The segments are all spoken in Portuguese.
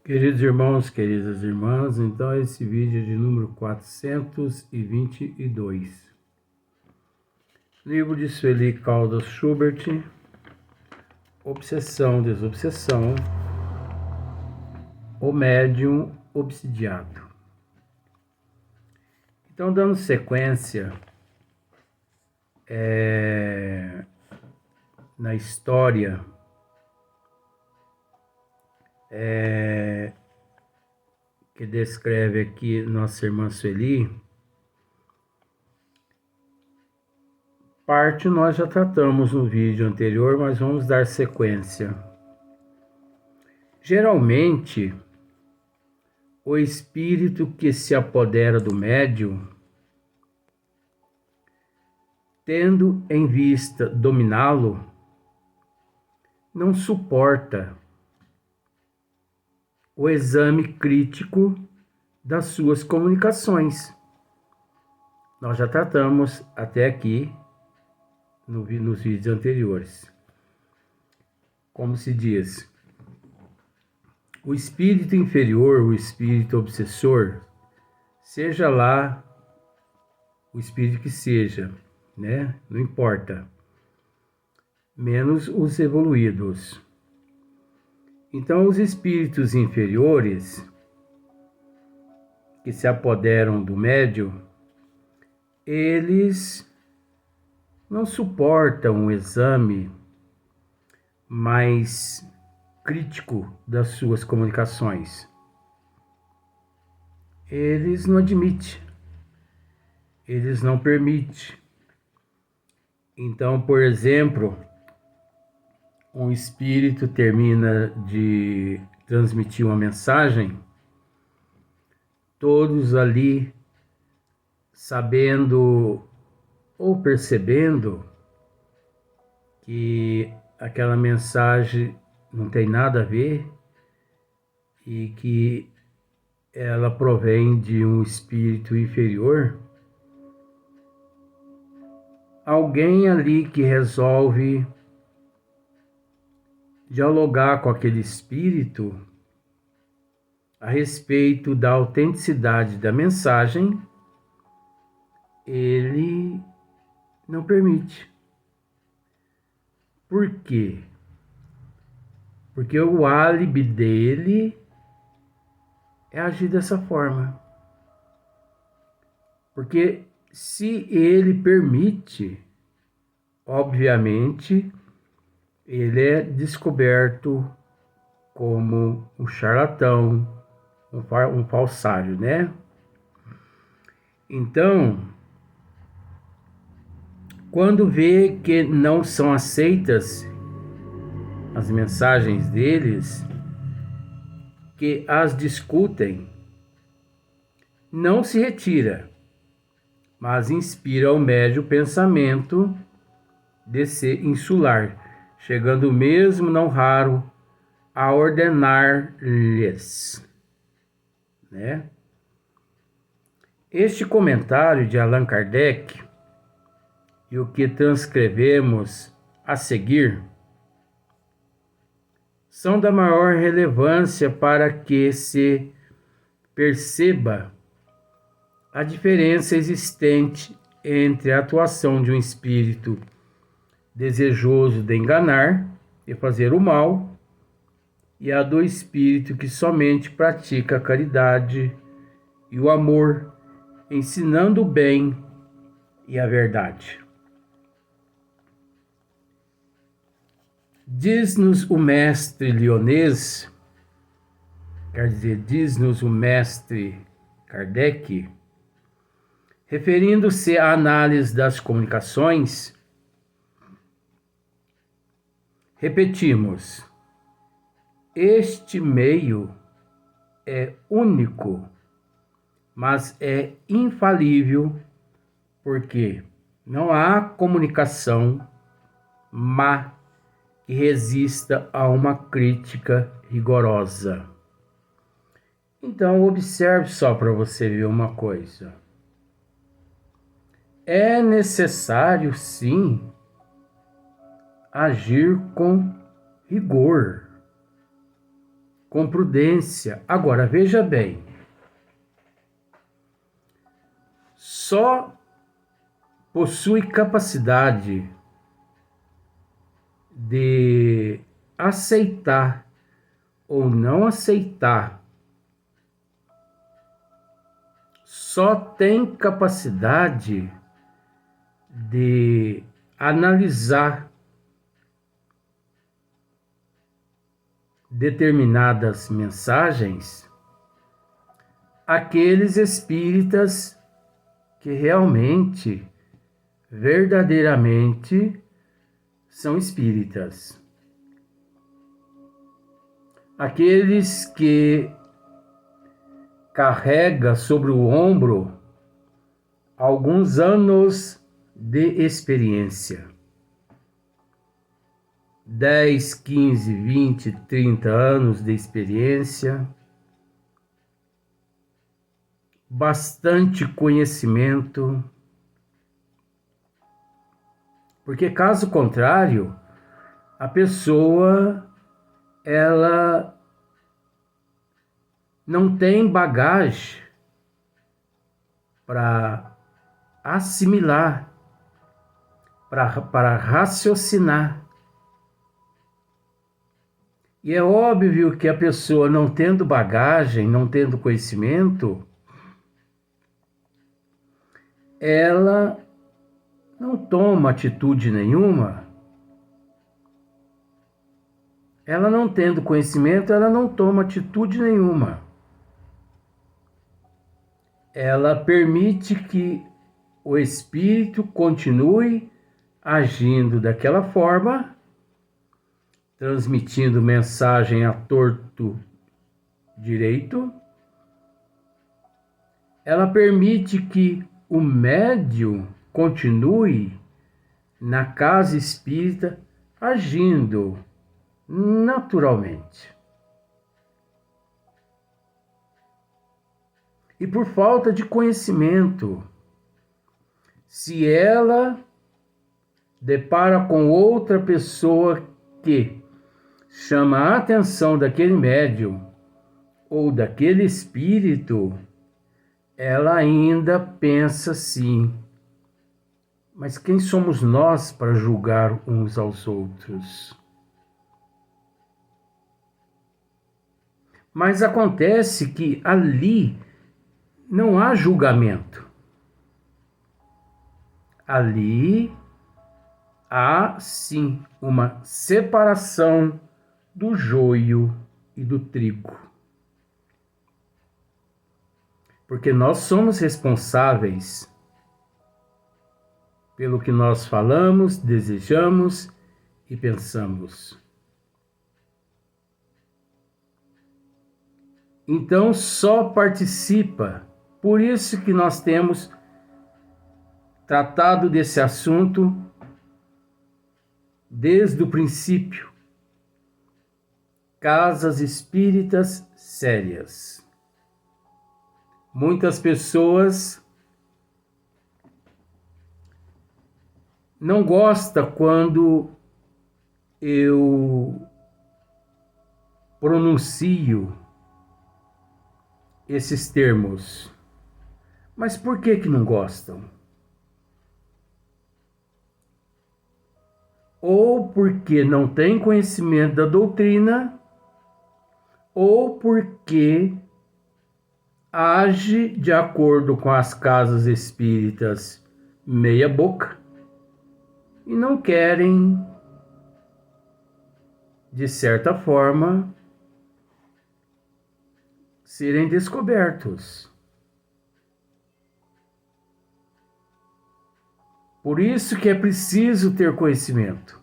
Queridos irmãos, queridas irmãs, então esse vídeo é de número 422. Livro de Sueli Caldas Schubert, Obsessão, Desobsessão, O Médium Obsidiado. Então, dando sequência na história que descreve aqui nossa irmã Sueli, parte nós já tratamos no vídeo anterior, mas vamos dar sequência. Geralmente, o espírito que se apodera do médium, tendo em vista dominá-lo, não suporta o exame crítico das suas comunicações. Nós já tratamos até aqui nos vídeos anteriores. Como se diz, o espírito inferior, o espírito obsessor, seja lá o espírito que seja, né? Não importa. Menos os evoluídos. Então, os espíritos inferiores que se apoderam do médium, eles não suportam um exame mais crítico das suas comunicações. Eles não admitem, eles não permitem. Então, por exemplo, um espírito termina de transmitir uma mensagem, todos ali sabendo ou percebendo que aquela mensagem não tem nada a ver e que ela provém de um espírito inferior, alguém ali que resolve dialogar com aquele espírito a respeito da autenticidade da mensagem, ele não permite. Por quê? Porque o álibi dele é agir dessa forma. Porque se ele permite, obviamente, ele é descoberto como um charlatão, um falsário, né? Então, quando vê que não são aceitas as mensagens deles, que as discutem, não se retira, mas inspira ao médium o pensamento de ser insular, chegando mesmo, não raro, a ordenar-lhes, né? Este comentário de Allan Kardec e o que transcrevemos a seguir são da maior relevância para que se perceba a diferença existente entre a atuação de um espírito desejoso de enganar e fazer o mal e a do espírito que somente pratica a caridade e o amor, ensinando o bem e a verdade. Diz-nos o mestre Lyonês, quer dizer, diz-nos o mestre Kardec, referindo-se à análise das comunicações, repetimos, este meio é único, mas é infalível, porque não há comunicação má que resista a uma crítica rigorosa. Então, observe só para você ver uma coisa. É necessário, sim, agir com rigor, com prudência. Agora, veja bem, só possui capacidade de aceitar ou não aceitar, só tem capacidade de analisar determinadas mensagens aqueles espíritas que realmente, verdadeiramente são espíritas. Aqueles que carrega sobre o ombro alguns anos de experiência. 10, 15, 20, 30 anos de experiência, bastante conhecimento, porque caso contrário, a pessoa ela não tem bagagem para assimilar, para raciocinar. E é óbvio que a pessoa não tendo bagagem, não tendo conhecimento, ela não toma atitude nenhuma. Ela não tendo conhecimento, ela não toma atitude nenhuma. Ela permite que o espírito continue agindo daquela forma, transmitindo mensagem a torto direito. Ela permite que o médium continue na casa espírita agindo naturalmente. E por falta de conhecimento, se ela depara com outra pessoa que chama a atenção daquele médium ou daquele espírito, ela ainda pensa assim: mas quem somos nós para julgar uns aos outros? Mas acontece que ali não há julgamento. Ali há sim uma separação do joio e do trigo. Porque nós somos responsáveis pelo que nós falamos, desejamos e pensamos. Então só participa. Por isso que nós temos tratado desse assunto desde o princípio. Casas espíritas sérias. Muitas pessoas não gostam quando eu pronuncio esses termos. Mas por que não gostam? Ou porque não tem conhecimento da doutrina, ou porque age de acordo com as casas espíritas meia boca e não querem, de certa forma, serem descobertos. Por isso que é preciso ter conhecimento.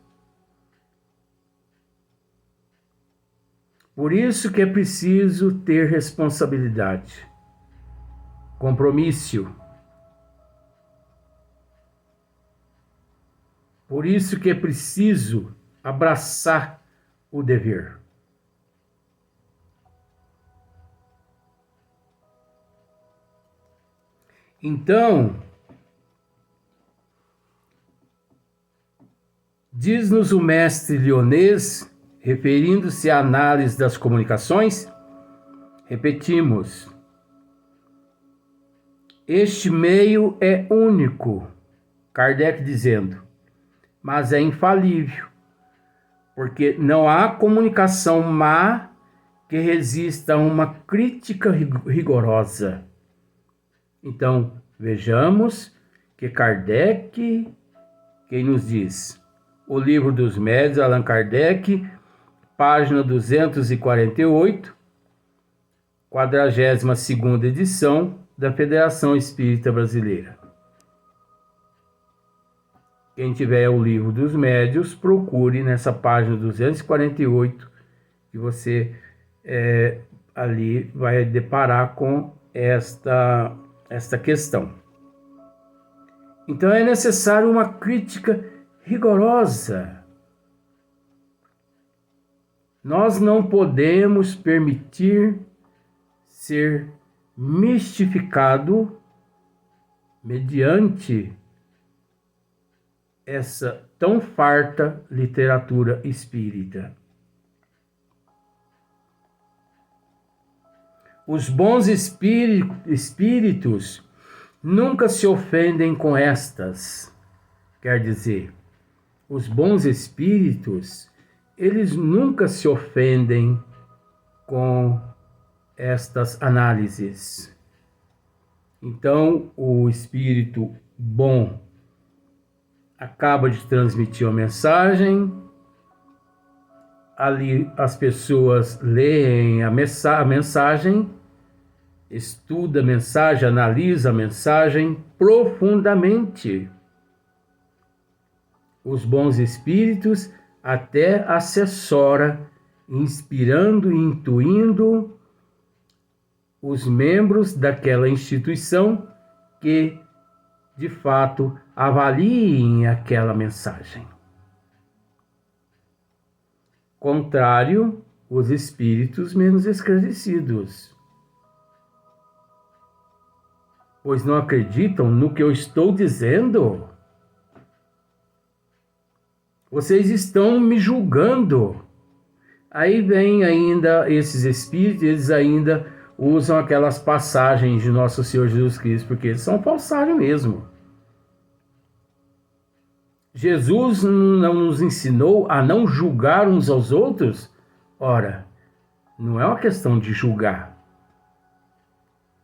Por isso que é preciso ter responsabilidade, compromisso. Por isso que é preciso abraçar o dever. Então, diz-nos o mestre Lyonês referindo-se à análise das comunicações, repetimos, este meio é único, Kardec dizendo, mas é infalível, porque não há comunicação má que resista a uma crítica rigorosa. Então, vejamos que Kardec, quem nos diz? O Livro dos Médiuns, Allan Kardec, página 248, 42ª edição da Federação Espírita Brasileira. Quem tiver o Livro dos Médiuns, procure nessa página 248, que você ali vai deparar com esta questão. Então é necessário uma crítica rigorosa. Nós não podemos permitir ser mistificado mediante essa tão farta literatura espírita. Os bons espíritos nunca se ofendem com estas. Quer dizer, os bons espíritos, eles nunca se ofendem com estas análises. Então, o espírito bom acaba de transmitir uma mensagem, ali as pessoas leem a mensagem, estuda a mensagem, analisa a mensagem profundamente. Os bons espíritos até assessora, inspirando e intuindo os membros daquela instituição que, de fato, avaliem aquela mensagem. Contrário, os espíritos menos esclarecidos, pois não acreditam no que eu estou dizendo. Vocês estão me julgando. Aí vem ainda esses espíritos, eles ainda usam aquelas passagens de Nosso Senhor Jesus Cristo, porque eles são falsários mesmo. Jesus não nos ensinou a não julgar uns aos outros? Ora, não é uma questão de julgar.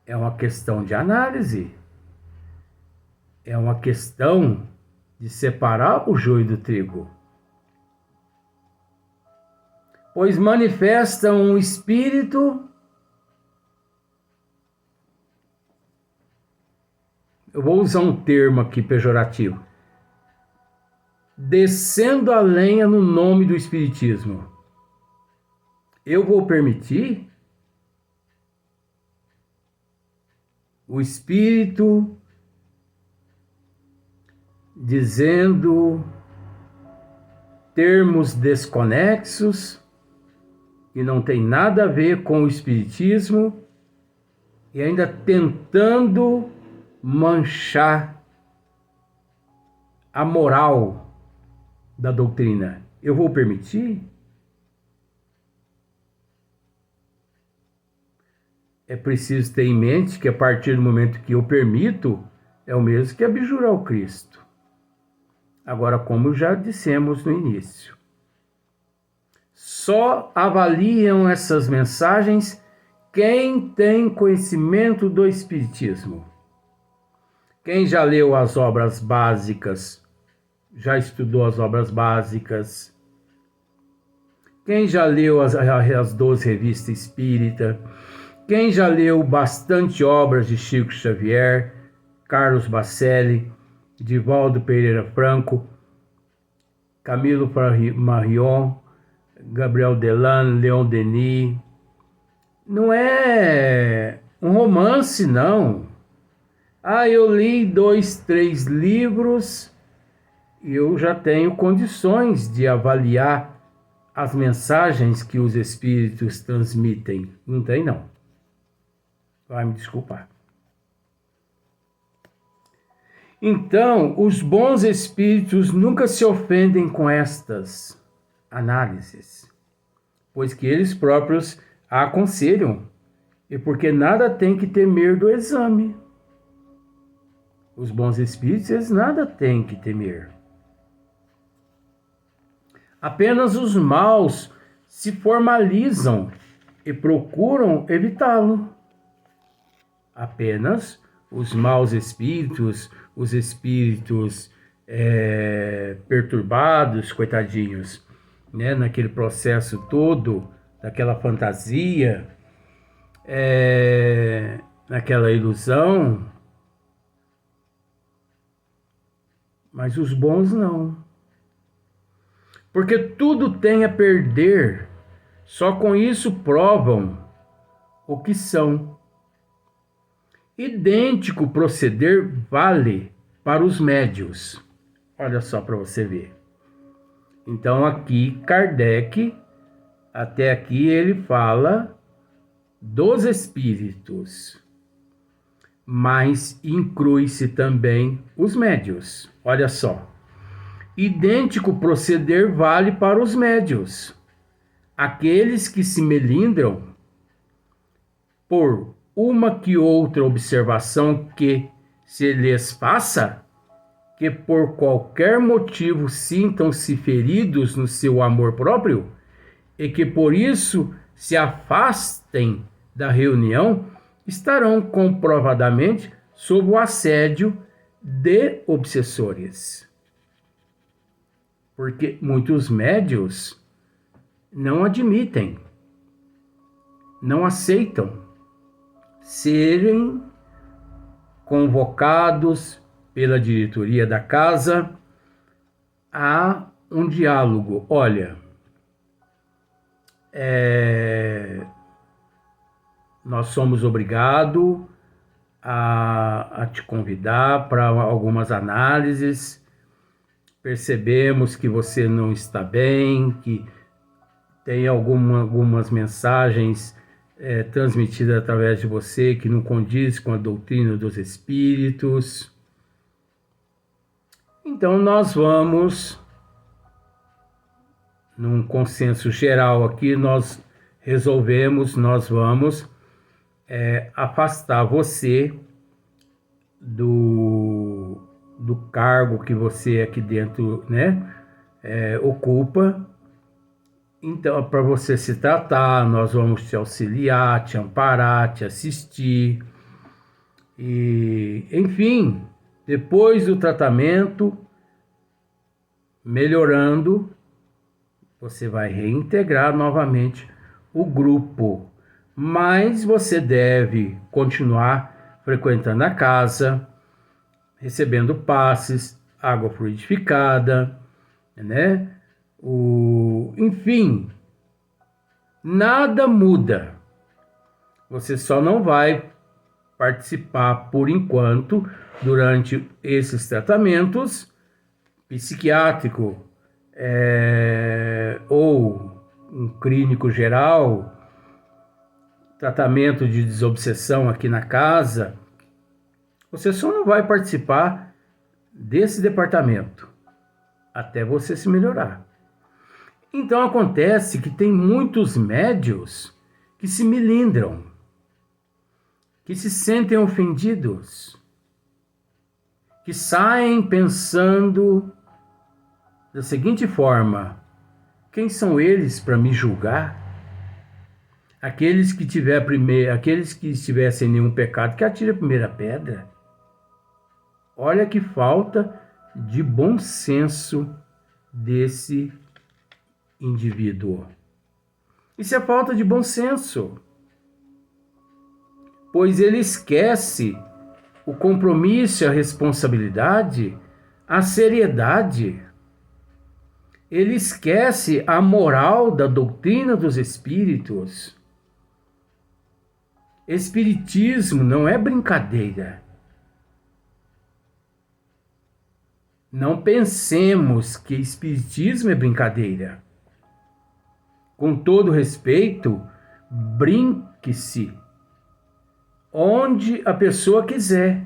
É uma questão de análise. É uma questão de separar o joio do trigo. Pois manifesta um espírito, eu vou usar um termo aqui pejorativo, descendo a lenha no nome do espiritismo. Eu vou permitir o espírito dizendo termos desconexos que não tem nada a ver com o espiritismo e ainda tentando manchar a moral da doutrina. Eu vou permitir? É preciso ter em mente que a partir do momento que eu permito, é o mesmo que abjurar o Cristo. Agora, como já dissemos no início, só avaliam essas mensagens quem tem conhecimento do Espiritismo. Quem já leu as obras básicas, já estudou as obras básicas. Quem já leu as 12 revistas espírita. Quem já leu bastante obras de Chico Xavier, Carlos Bacelli, Divaldo Pereira Franco, Camilo Marion, Gabriel Delano, Leon Denis. Não é um romance, não. Eu li 2, 3 livros e eu já tenho condições de avaliar as mensagens que os espíritos transmitem. Não tem, não. Vai me desculpar. Então, os bons espíritos nunca se ofendem com estas análises. pois que eles próprios a aconselham, e porque nada tem que temer do exame. Os bons espíritos, eles nada têm que temer. Apenas os maus se formalizam e procuram evitá-lo. Apenas os maus espíritos, os espíritos perturbados, coitadinhos, né, naquele processo todo, daquela fantasia, naquela ilusão, mas os bons não. Porque tudo tem a perder, só com isso provam o que são. Idêntico proceder vale para os médios. Olha só para você ver. Então aqui Kardec, até aqui ele fala dos espíritos, mas inclui-se também os médios. Olha só. Idêntico proceder vale para os médios. Aqueles que se melindram por uma que outra observação que se lhes faça, que por qualquer motivo sintam-se feridos no seu amor próprio, e que por isso se afastem da reunião, estarão comprovadamente sob o assédio de obsessores. Porque muitos médios não admitem, não aceitam serem convocados pela diretoria da casa a um diálogo. Olha, nós somos obrigados a te convidar para algumas análises. Percebemos que você não está bem, que tem algumas mensagens transmitidas através de você que não condiz com a doutrina dos espíritos. Então nós vamos, num consenso geral aqui, nós vamos afastar você do cargo que você aqui dentro, né, ocupa. Então, para você se tratar, nós vamos te auxiliar, te amparar, te assistir. E, enfim, depois do tratamento, melhorando, você vai reintegrar novamente o grupo. Mas você deve continuar frequentando a casa, recebendo passes, água fluidificada, né? Enfim, nada muda. Você só não vai participar por enquanto durante esses tratamentos psiquiátrico ou um clínico geral, tratamento de desobsessão aqui na casa. Você só não vai participar desse departamento até você se melhorar. Então acontece que tem muitos médios que se melindram, que se sentem ofendidos, que saem pensando da seguinte forma: quem são eles para me julgar? Aqueles que estiver sem nenhum pecado, que atire a primeira pedra. Olha que falta de bom senso desse indivíduo. Isso é falta de bom senso, pois ele esquece o compromisso, a responsabilidade, a seriedade. Ele esquece a moral da doutrina dos espíritos. Espiritismo não é brincadeira. Não pensemos que espiritismo é brincadeira. Com todo respeito, brinque-se onde a pessoa quiser,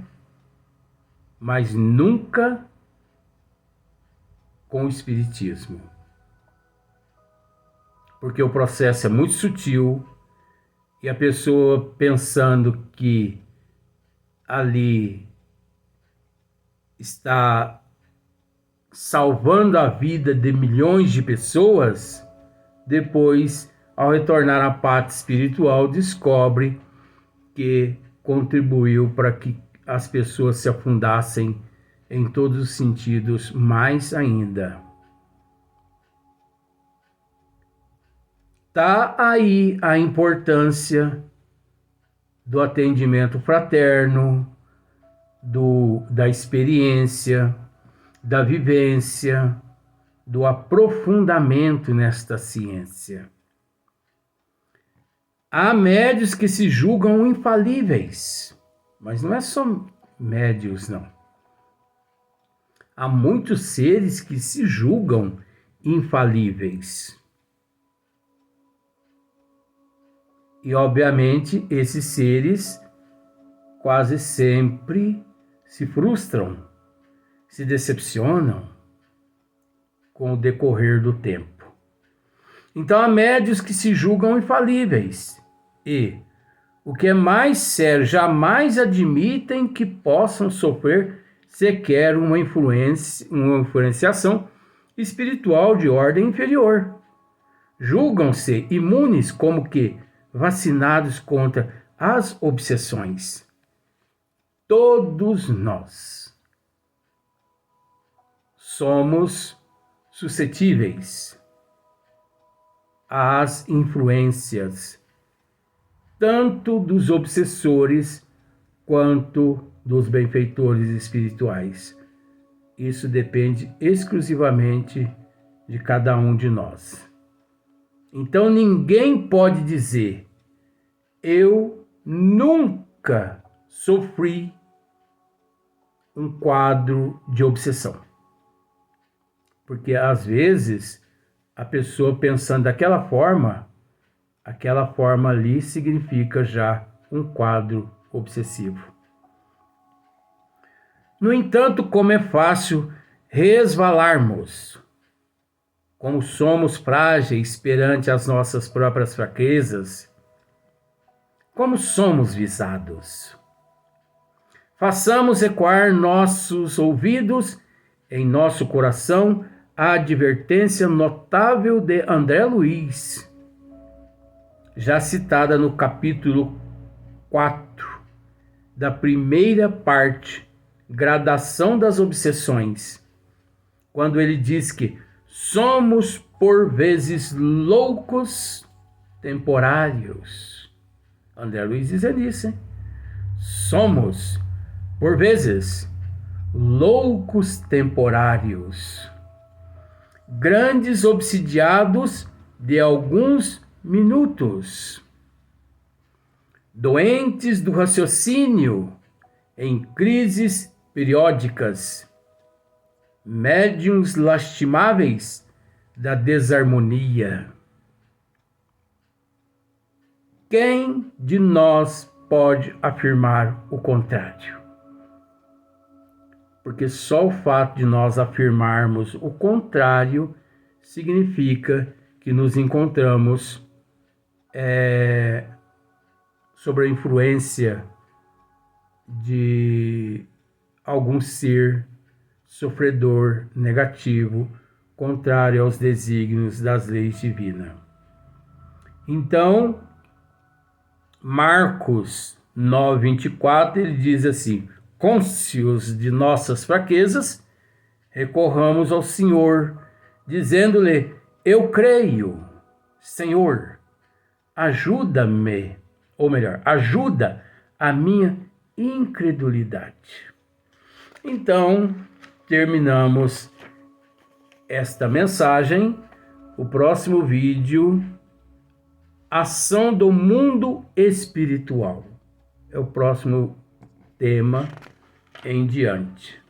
mas nunca com o espiritismo. porque o processo é muito sutil e a pessoa pensando que ali está salvando a vida de milhões de pessoas, depois, ao retornar à pátria espiritual, descobre que contribuiu para que as pessoas se afundassem em todos os sentidos mais ainda. Tá aí a importância do atendimento fraterno, da experiência, da vivência, do aprofundamento nesta ciência. Há médios que se julgam infalíveis, mas não é só médios, não. Há muitos seres que se julgam infalíveis. E, obviamente, esses seres quase sempre se frustram, se decepcionam com o decorrer do tempo. Então, há médios que se julgam infalíveis e, o que é mais sério, jamais admitem que possam sofrer sequer uma influenciação espiritual de ordem inferior. Julgam-se imunes, como que vacinados contra as obsessões. Todos nós somos suscetíveis às influências tanto dos obsessores quanto dos benfeitores espirituais. Isso depende exclusivamente de cada um de nós. Então ninguém pode dizer: eu nunca sofri um quadro de obsessão. Porque às vezes a pessoa pensando daquela forma, aquela forma ali significa já um quadro obsessivo. No entanto, como é fácil resvalarmos, como somos frágeis perante as nossas próprias fraquezas, como somos visados. Façamos ecoar nossos ouvidos em nosso coração a advertência notável de André Luiz, já citada no capítulo 4 da primeira parte, Gradação das Obsessões, quando ele diz que somos por vezes loucos temporários. André Luiz diz isso, hein? Somos por vezes loucos temporários, grandes obsidiados de alguns minutos, doentes do raciocínio em crises periódicas, médiuns lastimáveis da desarmonia. Quem de nós pode afirmar o contrário? Porque só o fato de nós afirmarmos o contrário significa que nos encontramos sob a influência de algum ser sofredor negativo, contrário aos desígnios das leis divinas. Então, Marcos 9:24, ele diz assim: cônscios de nossas fraquezas, recorramos ao Senhor, dizendo-lhe: eu creio, Senhor, ajuda-me, ou melhor, ajuda a minha incredulidade. Então, terminamos esta mensagem. O próximo vídeo, ação do mundo espiritual, é o próximo tema em diante.